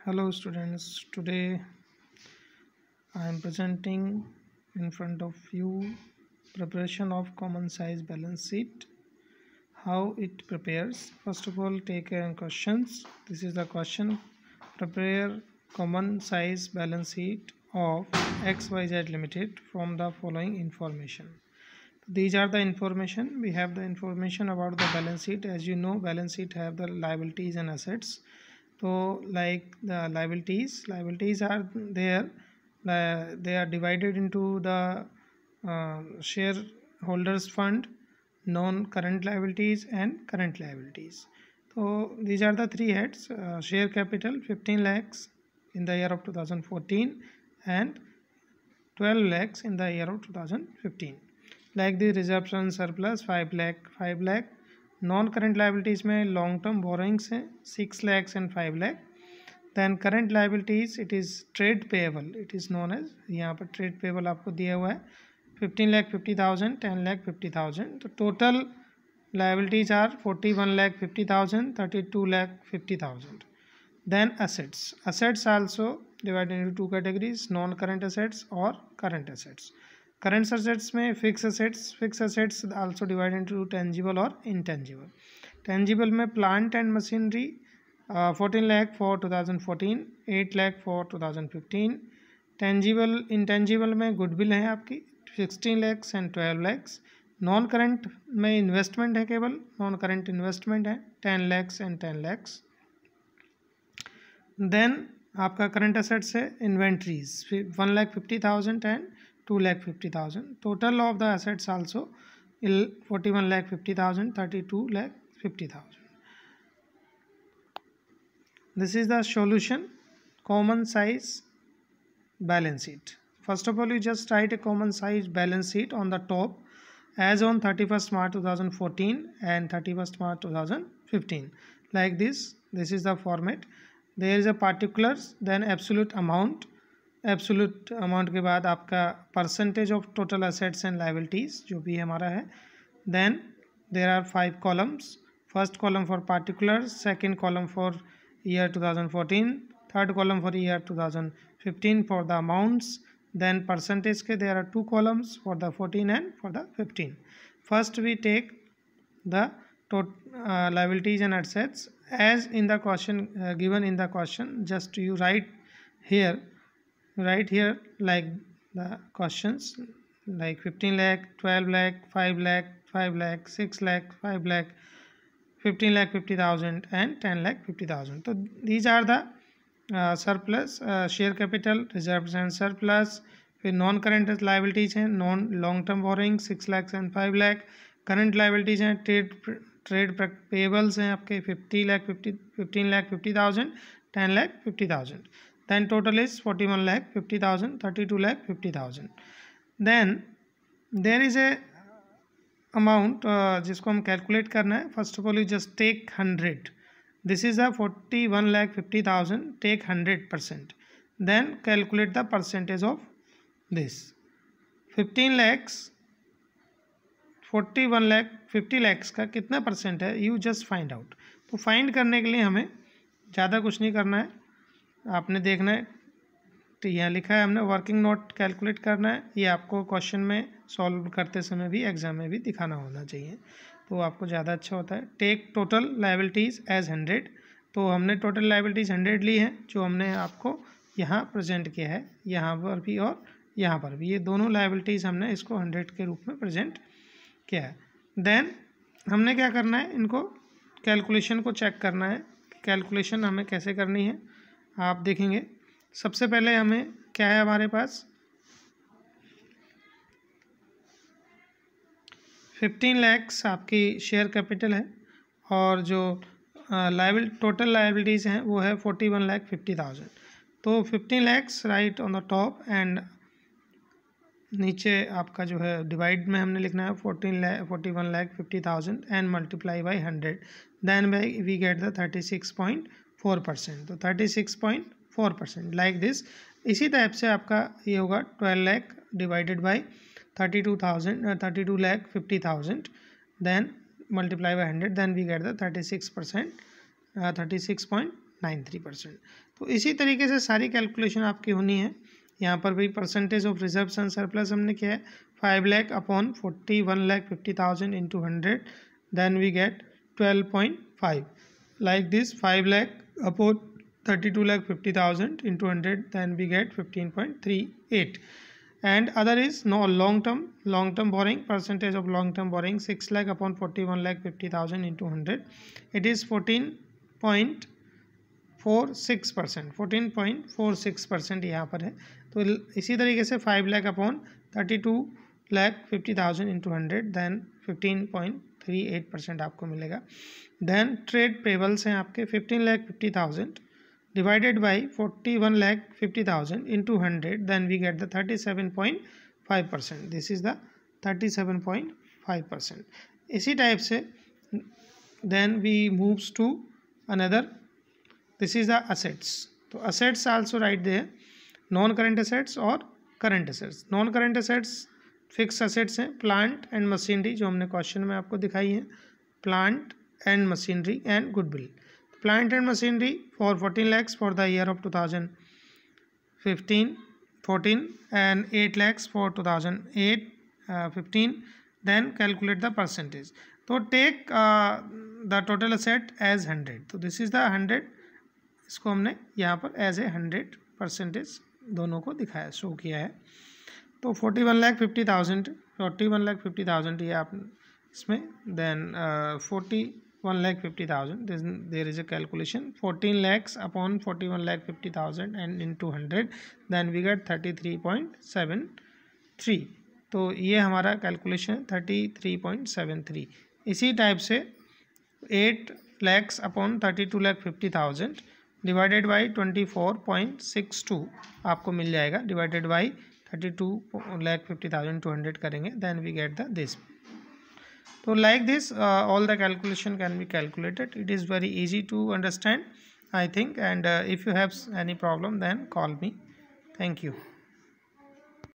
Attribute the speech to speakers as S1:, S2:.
S1: Hello students, today I am presenting in front of you preparation of common size balance sheet. How it prepares. First of all, take questions. This is the question. Prepare common size balance sheet of XYZ Limited from the following information. These are the information. We have the information about the balance sheet. As you know, balance sheet have the liabilities and assets. So like the liabilities are there. They are divided into the shareholders fund, non-current liabilities and current liabilities. So these are the three heads. Share capital 15 lakhs in the year of 2014 and 12 lakhs in the year of 2015. Like the reserves and surplus 5 lakh. Non-current liabilities में long term borrowings हैं 6 lakhs and 5 lakh. Then current liabilities it is trade payable. It is known as यहाँ पर trade payable आपको दिया हुआ है 15 lakh 50,000, 10 lakh 50,000. तो total liabilities are 41 lakh 50,000, 32 lakh 50,000. Then assets also divided into two categories: non-current assets or current assets. Current assets में fixed assets also divided into tangible or intangible. Tangible में plant and machinery 14 lakh for 2014, 8 lakh for 2015. Intangible में goodwill है आपकी 16 lakhs and 12 lakhs. Non current में investment है, केवल non current investment है 10 lakhs and 10 lakhs. Then आपका current assets है inventories 1,50,000 and 2,50,000. Total of the assets also 41,50,000, 32,50,000. This is the solution common size balance sheet. First of all, you just write a common size balance sheet on the top as on 31st March 2014 and 31st March 2015. Like this is the format. There is a particulars, then absolute amount के बाद आपका percentage of total assets and liabilities जो भी हमारा है. Then there are 5 columns. First column for particulars, second column for year 2014, third column for year 2015 for the amounts. Then percentage के there are 2 columns for the 14 and for the 15. First we take the liabilities and assets as in the question given in the question. Just you write here like the questions like 15 lakh, 12 lakh, 5 lakh, 5 lakh, 6 lakh, 5 lakh, 15 lakh 50,000 and 10 lakh 50,000. So these are the surplus share capital reserves and surplus. फिर non current liabilities हैं non long term borrowing 6 lakh and 5 lakh. Current liabilities हैं trade payables हैं आपके 15 lakh 50,000, 10 lakh 50,000. Then total is 41 lakh 50,000, 32 lakh 50,000. Then there is a amount जिसको हम calculate करना है. First of all you just take 100. This is a 41 lakh 50,000. Take 100%. Then calculate the percentage of this. 15 lakhs 41 lakh 50 lakhs का कितना percent है you just find out. तो find करने के लिए हमें ज़्यादा कुछ नहीं करना है, आपने देखना है. तो यहाँ लिखा है हमने वर्किंग नोट कैलकुलेट करना है. ये आपको क्वेश्चन में सॉल्व करते समय भी एग्जाम में भी दिखाना होना चाहिए, तो आपको ज़्यादा अच्छा होता है. Take total liabilities as 100. तो हमने टोटल लाइबिलिटीज़ 100 ली हैं जो हमने आपको यहाँ प्रेजेंट किया है, यहाँ पर भी और यहाँ पर भी. ये दोनों लाइबिलिटीज़ हमने इसको 100 के रूप में प्रेजेंट किया है. देन हमने क्या करना है, इनको कैलकुलेशन को चेक करना है. कैलकुलेशन हमें कैसे करनी है आप देखेंगे. सबसे पहले हमें क्या है हमारे पास 15 लैक्स आपकी शेयर कैपिटल है और जो टोटल लाइबिलिटीज़ हैं वो है 41 लाख 50,000. तो 15 lakhs right on the top and नीचे आपका जो है डिवाइड में हमने लिखना है 41 lakh 50,000 and multiply by 100. Then we get the 36.4%. तो 36.4% लाइक दिस. इसी टाइप से आपका ये होगा 12 lakh divided by 32 lakh 50,000. Then multiply by 100. Then we get the 36%, 36.4%. 0.93%। तो इसी तरीके से सारी कैलकुलेशन आपकी होनी है। यहाँ पर भी percentage of reserves and surplus हमने किया है 5 lakh upon 41,50,000 into 100, then we get 12.5। Like this 5 lakh upon 32,50,000 into 100, then we get 15.38. And other is no long term borrowing, percentage of long term borrowing 6 lakh upon 41,50,000 into 100, it is 14.46%। 14.46% यहाँ पर है। तो इसी तरीके से 5 लाख अपॉन 32,50,000 into 100, देन 15.38% आपको मिलेगा। Then trade payables हैं आपके 15,50,000 divided by 41,50,000 into 100, then we get the 37.5%. This is the 37.5%. इसी टाइप से then we moves to another, this is the assets. तो assets also write there, non current assets और current assets. non current assets fixed assets हैं, plant and machinery जो हमने question में आपको दिखाई है, plant and machinery and goodwill. Plant and machinery for 14 lakhs for the year of 2014 and 8 lakhs for 2015. Then calculate the percentage. So take the total asset as 100. तो this is the 100, इसको हमने यहाँ पर as a 100% दोनों को दिखाया, show किया है। तो 41,50,000 ये आप इसमें, then 41,50,000, there is a calculation 14 lakhs upon 41,50,000 and into 100, then we get 33.73। तो ये हमारा कैलकुलेशन 33.73। इसी टाइप से 8 lakhs upon 32,50,000 डिवाइडेड बाई 24.62 आपको मिल जाएगा, डिवाइडेड बाई 32,50,000 to 100 करेंगे, then we get the this। So like this all the calculation can be calculated. It is very easy to understand, I think, and if you have any problem then call me. Thank you.